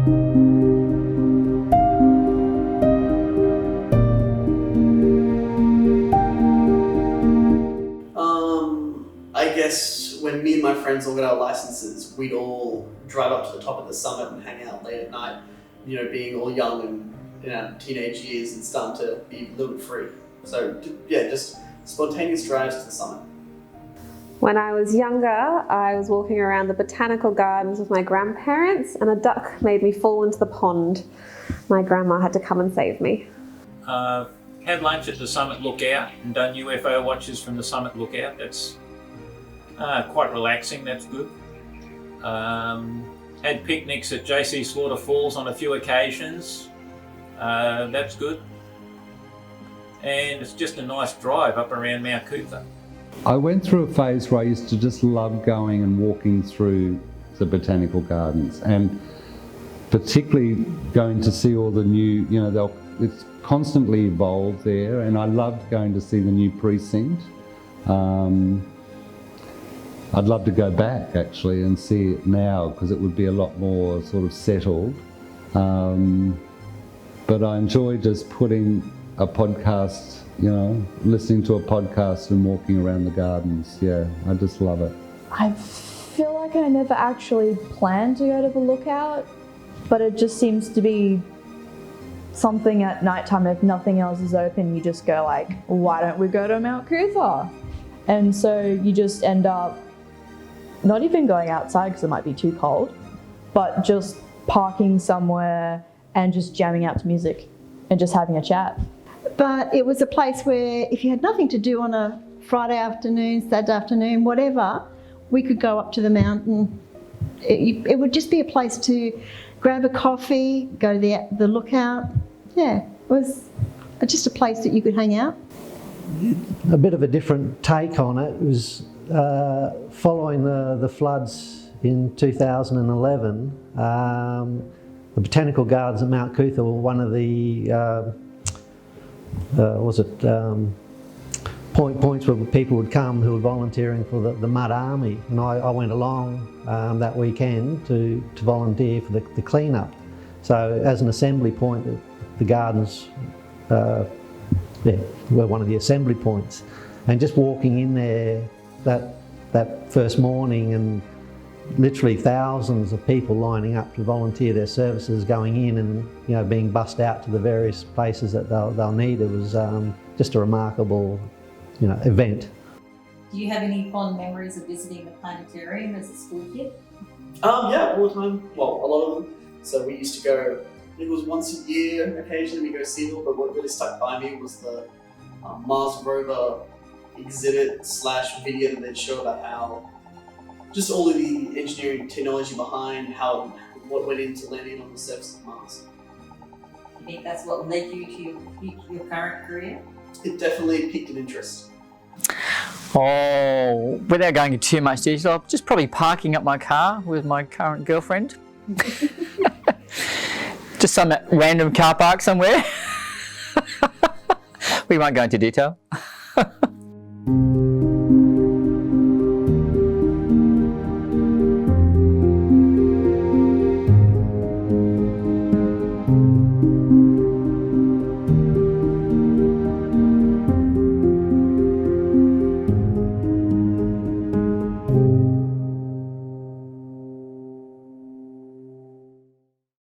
I guess when me and my friends all got our licenses, we'd all drive up to the top of the summit and hang out late at night, you know, being all young and in our teenage years and starting to be a little bit free. So yeah, just spontaneous drives to the summit. When I was younger, I was walking around the botanical gardens with my grandparents and a duck made me fall into the pond. My grandma had to come and save me. Had lunch at the Summit Lookout and done UFO watches from the Summit Lookout. That's quite relaxing, that's good. Had picnics at JC Slaughter Falls on a few occasions. That's good. And it's just a nice drive up around Mount Coot-tha. I went through a phase where I used to just love going and walking through the botanical gardens, and particularly going to see all the new, you know, it's constantly evolved there, and I loved going to see the new precinct. I'd love to go back actually and see it now, because it would be a lot more sort of settled. But I enjoy just putting a podcast, you know, listening to a podcast and walking around the gardens. Yeah, I just love it. I feel like I never actually planned to go to the Lookout, but it just seems to be something at nighttime. If nothing else is open, you just go like, why don't we go to Mount Coot-tha? And so you just end up not even going outside because it might be too cold, but just parking somewhere and just jamming out to music and just having a chat. But it was a place where if you had nothing to do on a Friday afternoon, Saturday afternoon, whatever, we could go up to the mountain. It would just be a place to grab a coffee, go to the Lookout. Yeah, it was just a place that you could hang out. A bit of a different take on it. It was following the floods in 2011. The Botanical Gardens at Mount Coot-tha were one of the points where people would come who were volunteering for the Mud Army, and I went along that weekend to volunteer for the clean-up. So as an assembly point, the gardens were one of the assembly points, and just walking in there that first morning, and literally thousands of people lining up to volunteer their services, going in and, you know, being bussed out to the various places that they'll need. It was just a remarkable, you know, event. Do you have any fond memories of visiting the planetarium as a school kid? Yeah, all the time. Well, a lot of them. So we used to go, I think it was once a year, occasionally we go see them, but what really stuck by me was the Mars rover exhibit / video that they'd show about how just all of the engineering technology behind what went into landing on the surface of Mars. You think that's what led you to your current career? It definitely piqued an interest. Oh, without going into too much detail, just probably parking up my car with my current girlfriend. Just some random car park somewhere. We won't go into detail.